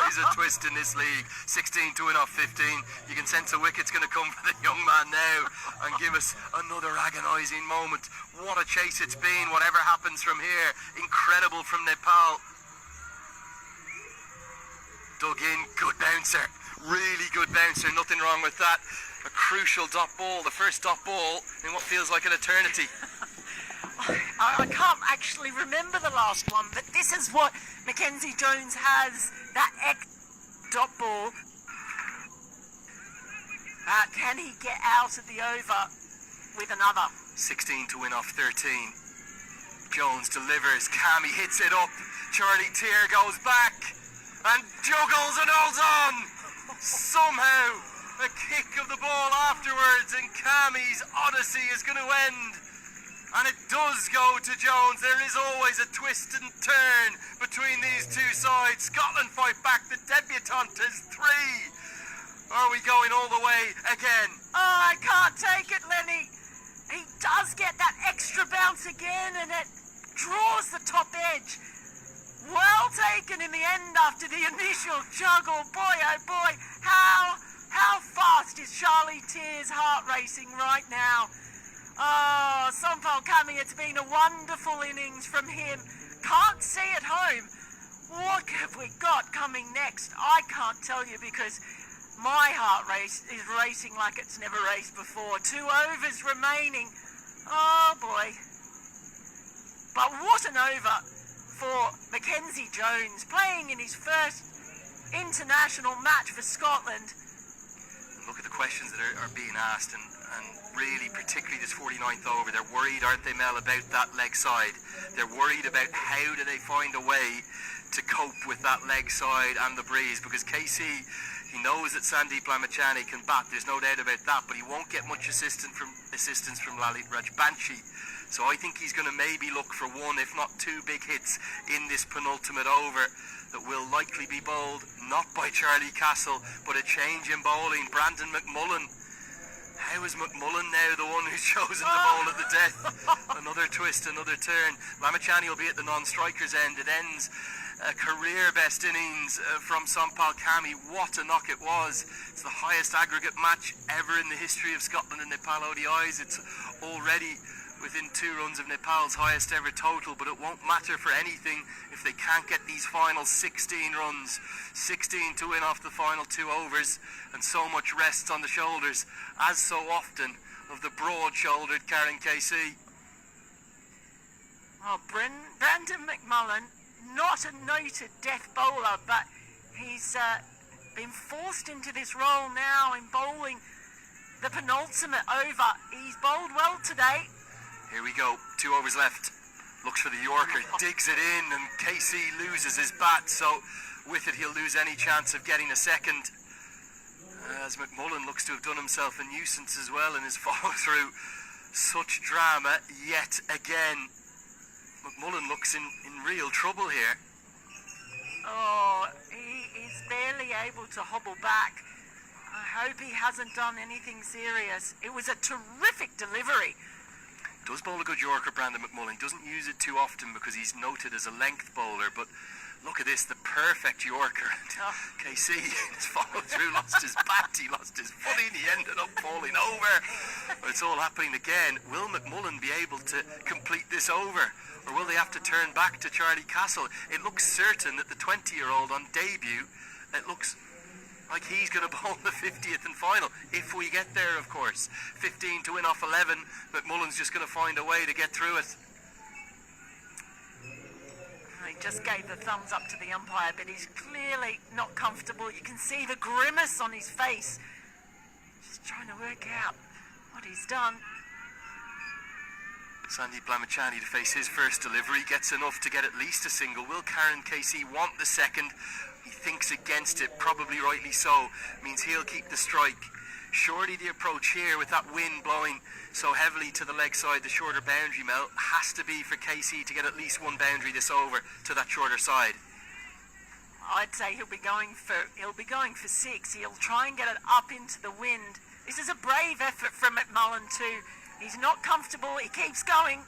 always a twist in this league. 16 to win off 15. You can sense a wicket's going to come for the young man now and give us another agonising moment. What a chase it's been, whatever happens from here. Incredible from Nepal. Dug in, good bouncer. Really good bouncer, nothing wrong with that. A crucial dot ball, the first dot ball in what feels like an eternity. I can't actually remember the last one, but this is what Mackenzie Jones has, that dot ball. Can he get out of the over with another? 16 to win off 13. Jones delivers, Cammy hits it up, Charlie Tier goes back and juggles and holds on. Somehow a kick of the ball afterwards and Cammy's odyssey is going to end. And it does go to Jones. There is always a twist and turn between these two sides. Scotland fight back. The debutante is 3. Are we going all the way again? Oh, I can't take it, Lenny. He does get that extra bounce again and it draws the top edge. Well taken in the end after the initial juggle. Boy, oh boy, how fast is Charlie Tier's heart racing right now? Oh, Sompal Kami, it's been a wonderful innings from him. Can't see at home. What have we got coming next? I can't tell you because my heart race is racing like it's never raced before. 2 overs remaining. Oh boy. But what an over for Mackenzie Jones, playing in his first international match for Scotland. Look at the questions that are being asked and really particularly this 49th over. They're worried, aren't they, Mel, about that leg side. They're worried about how do they find a way to cope with that leg side and the breeze, because KC, he knows that Sandeep Lamachani can bat, there's no doubt about that, but he won't get much assistance from Lalit Rajbanshi. So I think he's going to maybe look for 1, if not 2 big hits in this penultimate over that will likely be bowled not by Charlie Castle, but a change in bowling. Brandon McMullen. How is McMullen now the one who's chosen the bowl of the death? Another twist, another turn. Lamachani will be at the non-strikers end. It ends a career best innings from Sompal Kami. What a knock it was. It's the highest aggregate match ever in the history of Scotland and Nepal ODIs. It's already within 2 runs of Nepal's highest ever total, but it won't matter for anything if they can't get these final 16 runs. 16 to win off the final 2 overs, and so much rests on the shoulders, as so often, of the broad-shouldered Karen KC. Oh, Brandon McMullen, not a noted death bowler, but he's been forced into this role now in bowling the penultimate over. He's bowled well today. Here we go, 2 overs left. Looks for the Yorker, digs it in, and KC loses his bat, so with it he'll lose any chance of getting a second. As McMullen looks to have done himself a nuisance as well in his follow-through. Such drama yet again. McMullen looks in real trouble here. Oh, he is barely able to hobble back. I hope he hasn't done anything serious. It was a terrific delivery. Does bowl a good Yorker, Brandon McMullen. Doesn't use it too often because he's noted as a length bowler, but look at this, the perfect Yorker. KC, his follow through, lost his bat, he lost his footing, he ended up falling over. It's all happening again. Will McMullen be able to complete this over, or will they have to turn back to Charlie Castle? It looks certain that the 20-year-old on debut, it looks like he's going to bowl the 50th and final, if we get there, of course. 15 to win off 11. McMullen's just going to find a way to get through it. He just gave the thumbs up to the umpire, but he's clearly not comfortable. You can see the grimace on his face. Just trying to work out what he's done. Sandeep Lamachani to face his first delivery, gets enough to get at least a single. Will Karen KC want the second? He thinks against it, probably rightly so. Means he'll keep the strike. Surely the approach here with that wind blowing so heavily to the leg side, the shorter boundary, Mel, has to be for KC to get at least 1 boundary this over to that shorter side. I'd say he'll be going for 6. He'll try and get it up into the wind. This is a brave effort from McMullen too. He's not comfortable, he keeps going.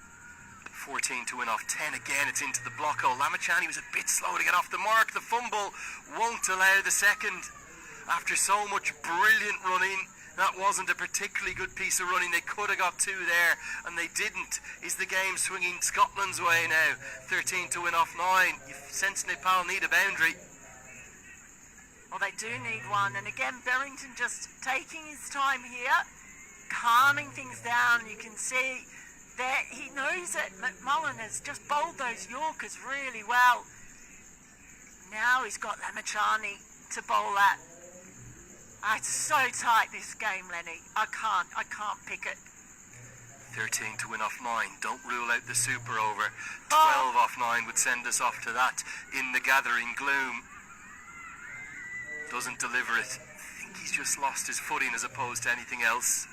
14 to win off 10 again. It's into the block hole. Lamachani was a bit slow to get off the mark. The fumble won't allow the second. After so much brilliant running, that wasn't a particularly good piece of running. They could have got 2 there, and they didn't. Is the game swinging Scotland's way now? 13 to win off 9. You sense Nepal need a boundary. Well, they do need one. And again, Berrington just taking his time here, calming things down. You can see that he knows that McMullen has just bowled those Yorkers really well. Now he's got Lamachani to bowl that. It's so tight, this game, Lenny. I can't pick it. 13 to win off 9. Don't rule out the super over. 12 off 9 would send us off to that in the gathering gloom. Doesn't deliver it. I think he's just lost his footing as opposed to anything else.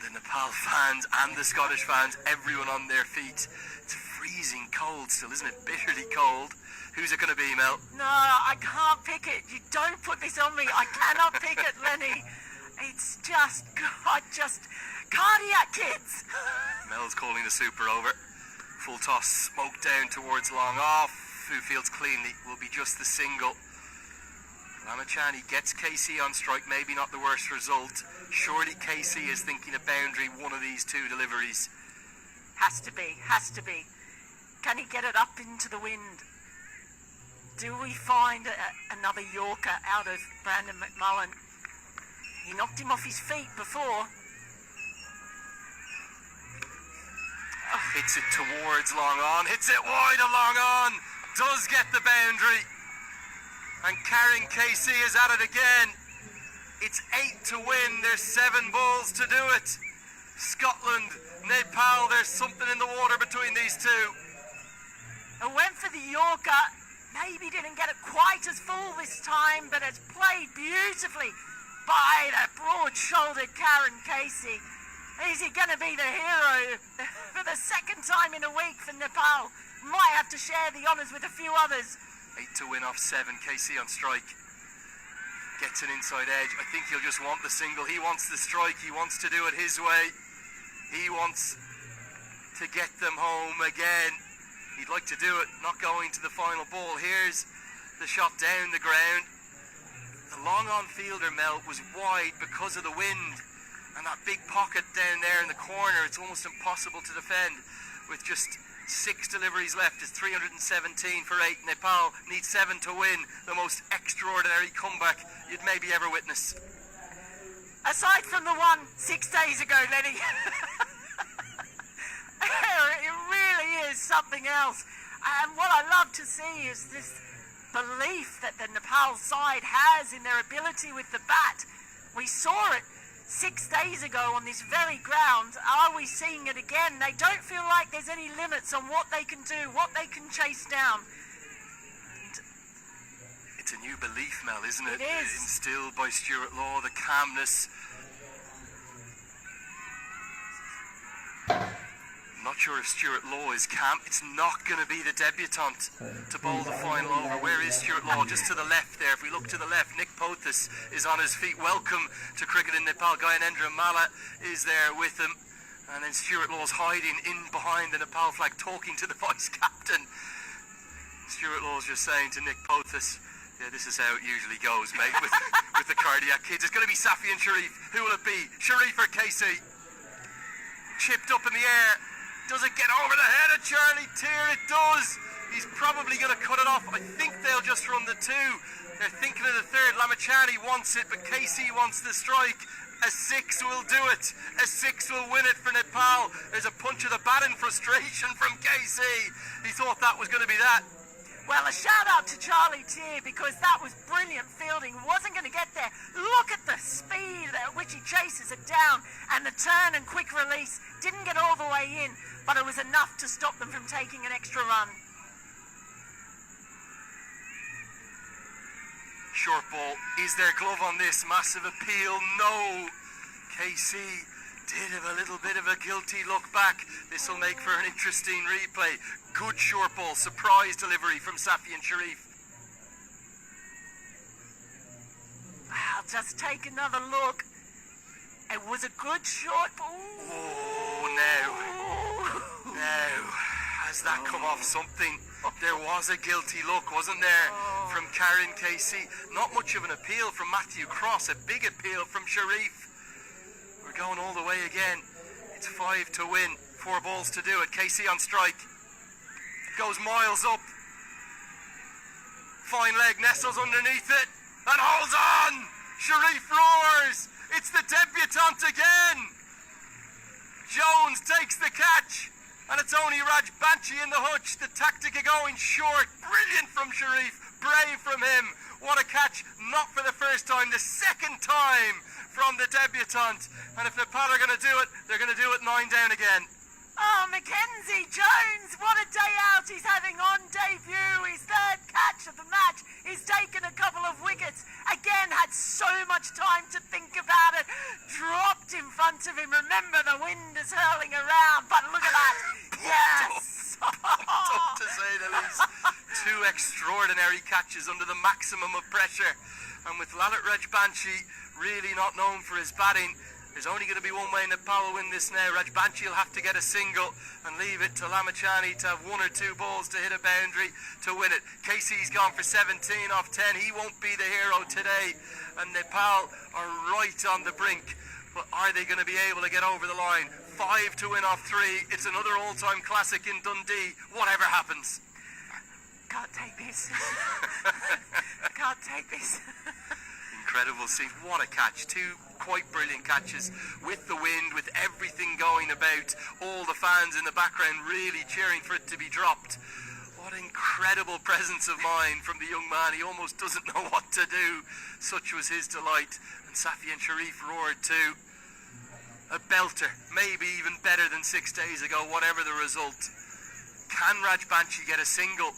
The Nepal fans and the Scottish fans, everyone on their feet. It's freezing cold still, isn't it? Bitterly cold. Who's it going to be, Mel? No, I can't pick it. You don't put this on me. I cannot pick it, Lenny. It's just cardiac kids. Mel's calling the super over. Full toss, smoke down towards long off. Who fields cleanly will be just the single. Lamachani gets KC on strike, maybe not the worst result. Surely KC is thinking a boundary, one of these 2 deliveries. Has to be. Can he get it up into the wind? Do we find another Yorker out of Brandon McMullen? He knocked him off his feet before. Hits it towards long on, hits it wide of long on, does get the boundary. And Karen Casey is at it again. It's 8 to win, there's 7 balls to do it. Scotland, Nepal, there's something in the water between these 2. I went for the Yorker. Maybe didn't get it quite as full this time, but it's played beautifully by the broad-shouldered Karen Casey. Is he going to be the hero for the second time in a week for Nepal? Might have to share the honours with a few others. 8 to win off 7, Casey on strike. Gets an inside edge. I think he'll just want the single. He wants the strike. He wants to do it his way. He wants to get them home again. He'd like to do it, not going to the final ball. Here's the shot down the ground. The long on fielder, Mel, was wide because of the wind. And that big pocket down there in the corner, it's almost impossible to defend. With just 6 deliveries left, it's 317 for 8. Nepal needs 7 to win. The most extraordinary comeback you'd maybe ever witness. Aside from the one 6 days ago, Lenny. It really is something else. And what I love to see is this belief that the Nepal side has in their ability with the bat. We saw it 6 days ago on this very ground. Are we seeing it again? They don't feel like there's any limits on what they can do, what they can chase down. It's a new belief, Mel, isn't it? It is. Instilled by Stuart Law, the calmness. Not sure if Stuart Law is calm. It's not going to be the debutant to bowl the final over. Where is Stuart Law? Just to the left there. If we look to the left, Nick Pothis is on his feet. Welcome to cricket in Nepal. Gyanendra Malla is there with him. And then Stuart Law's hiding in behind the Nepal flag, talking to the vice captain. Stuart Law's just saying to Nick Pothis, yeah, this is how it usually goes, mate, with the cardiac kids. It's going to be Safi and Sharif. Who will it be? Sharif or Casey? Chipped up in the air. Does it get over the head of Charlie Tier? It does. He's probably going to cut it off. I think they'll just run the 2. They're thinking of the 3rd. Lamachani wants it, but Casey wants the strike. A 6 will do it. A 6 will win it for Nepal. There's a punch of the bat in frustration from Casey. He thought that was going to be that. Well, a shout out to Charlie Tier because that was brilliant fielding. Wasn't going to get there. Look at the speed at which he chases it down, and the turn and quick release didn't get all the way in, but it was enough to stop them from taking an extra run. Short ball. Is there glove on this? Massive appeal. No. KC did have a little bit of a guilty look back. This will make for an interesting replay. Good short ball. Surprise delivery from Safi and Sharif. I'll just take another look. It was a good short ball. Oh, no. Now, has that come off something? There was a guilty look, wasn't there, from Karen KC? Not much of an appeal from Matthew Cross, a big appeal from Sharif. We're going all the way again. It's 5 to win, 4 balls to do it. KC on strike. Goes miles up. Fine leg, nestles underneath it, and holds on! Sharif roars! It's the debutant again! Jones takes the catch, and it's only Raj Banchi in the hutch. The tactic of going short. Brilliant from Sharif. Brave from him. What a catch. Not for the first time. The second time from the debutant. And if Nepal are going to do it, they're going to do it 9 down again. Oh, Mackenzie Jones, what a day out he's having on debut. His third catch of the match. He's taken a couple of wickets. Again, had so much time to think about it. Dropped in front of him. Remember, the wind is hurling around. But look at that. Yes. Up to say the least. 2 extraordinary catches under the maximum of pressure. And with Lalit Rajbanshi really not known for his batting, there's only going to be one way Nepal will win this now. Rajbanshi will have to get a single and leave it to Lamachani to have 1 or 2 balls to hit a boundary to win it. Casey's gone for 17 off 10. He won't be the hero today. And Nepal are right on the brink. But are they going to be able to get over the line? 5 to win off 3. It's another all-time classic in Dundee. Whatever happens. Can't take this. Can't take this. Incredible scene. What a catch. 2 quite brilliant catches with the wind, with everything going about, all the fans in the background really cheering for it to be dropped. What incredible presence of mind from the young man. He almost doesn't know what to do. Such was his delight. And Safi and Sharif roared too. A belter, maybe even better than 6 days ago, whatever the result. Can Rajbanshi get a single?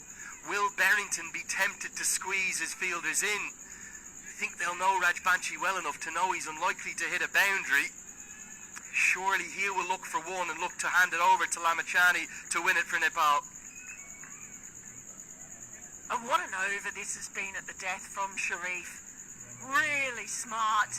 Will Berrington be tempted to squeeze his fielders in? I think they'll know Rajbanshi well enough to know he's unlikely to hit a boundary. Surely he will look for one and look to hand it over to Lamachani to win it for Nepal. And what an over this has been at the death from Sharif. Really smart.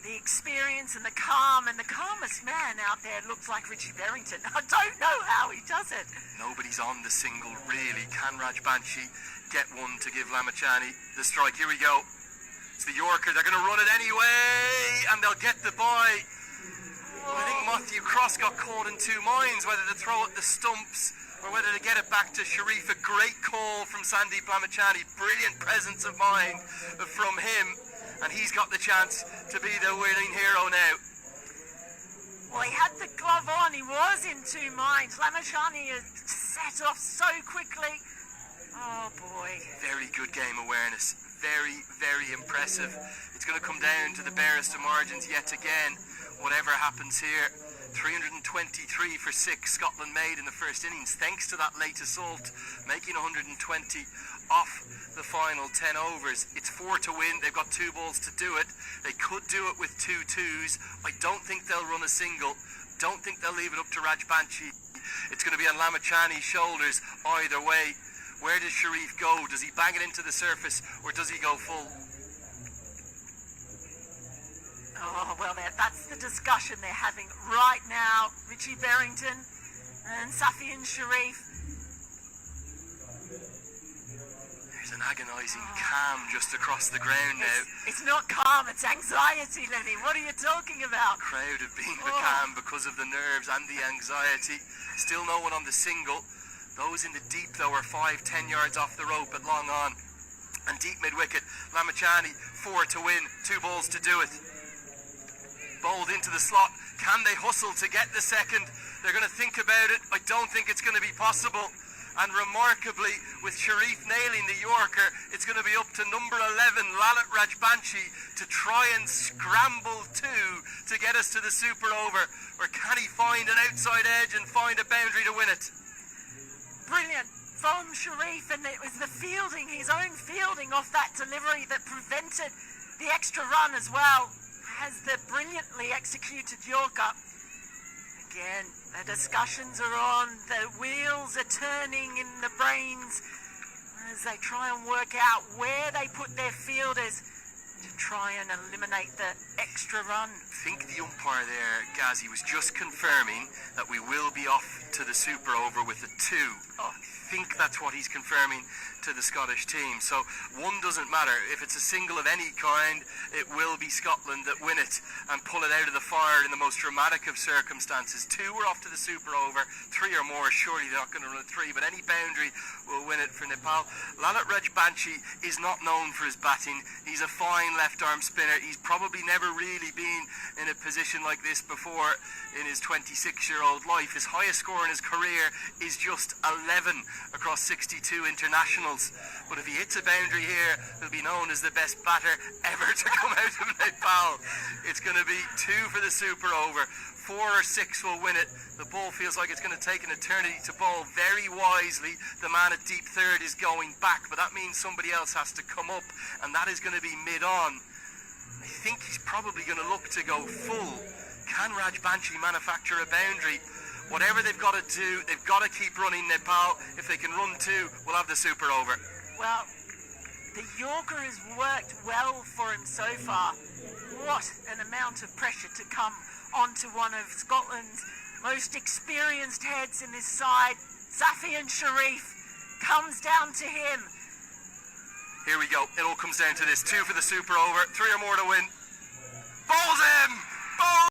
The experience and the calm, and the calmest man out there looks like Richie Berrington. I don't know how he does it. Nobody's on the single, really. Can Rajbanshi get one to give Lamachani the strike? Here we go. It's the Yorker. They're going to run it anyway, and they'll get the bye. I think Matthew Cross got caught in 2 minds, whether to throw at the stumps or whether to get it back to Sharif. A great call from Sandeep Lamachani. Brilliant presence of mind from him. And he's got the chance to be the winning hero now. Well, he had the glove on. He was in 2 minds. Lamachani had set off so quickly. Oh, boy. Very good game awareness. Very, very impressive. It's going to come down to the barest of margins yet again. Whatever happens here. 323 for 6 Scotland made in the first innings, thanks to that late assault, making 120 off the final 10 overs. It's 4 to win. They've got 2 balls to do it. They could do it with 2 twos. I don't think they'll run a single. Don't think they'll leave it up to Rajbanshi. It's going to be on Lamachani's shoulders either way. Where does Sharif go? Does he bang it into the surface or does he go full? Oh, well, that's the discussion they're having right now. Richie Berrington and Safi and Sharif. There's an agonising calm just across the ground now. It's not calm, it's anxiety, Lenny. What are you talking about? The crowd have been calm because of the nerves and the anxiety. Still no one on the single. Those in the deep, though, are 5-10 yards off the rope at long on. And deep mid-wicket, Lamachani, 4 to win, 2 balls to do it. Bowled into the slot. Can they hustle to get the second? They're going to think about it. I don't think it's going to be possible. And remarkably, with Sharif nailing the Yorker, it's going to be up to number 11, Lalit Rajbanshi, to try and scramble 2 to get us to the super over. Or can he find an outside edge and find a boundary to win it? Brilliant from Sharif, and it was the fielding, his own fielding off that delivery that prevented the extra run as well. Has the brilliantly executed Yorker. Again, the discussions are on, the wheels are turning in the brains as they try and work out where they put their fielders to try try and eliminate the extra run. I think the umpire there, Gazzy, was just confirming that we will be off to the super over with a 2. Oh. I think that's what he's confirming to the Scottish team. So one doesn't matter. If it's a single of any kind, it will be Scotland that win it and pull it out of the fire in the most dramatic of circumstances. 2 were off to the super over. 3 or more, surely they're not going to run a 3, but any boundary will win it for Nepal. Lalit Rajbanshi is not known for his batting. He's a fine left-arm spinner. He's probably never really been in a position like this before in his 26-year-old life. His highest score in his career is just 11 across 62 internationals. But if he hits a boundary here, he'll be known as the best batter ever to come out of Nepal. It's going to be 2 for the super over. 4 or 6 will win it. The ball feels like it's going to take an eternity to bowl. Very wisely, the man at deep third is going back, but that means somebody else has to come up, and that is going to be mid-on. I think he's probably going to look to go full. Can Rajbanshi manufacture a boundary? Whatever they've got to do, they've got to keep running Nepal. If they can run 2, we'll have the super over. Well, the Yorker has worked well for him so far. What an amount of pressure to come onto one of Scotland's most experienced heads in this side. Safian Sharif comes down to him. Here we go. It all comes down to this. 2 for the super over. 3 or more to win. Bowls him! Bowls!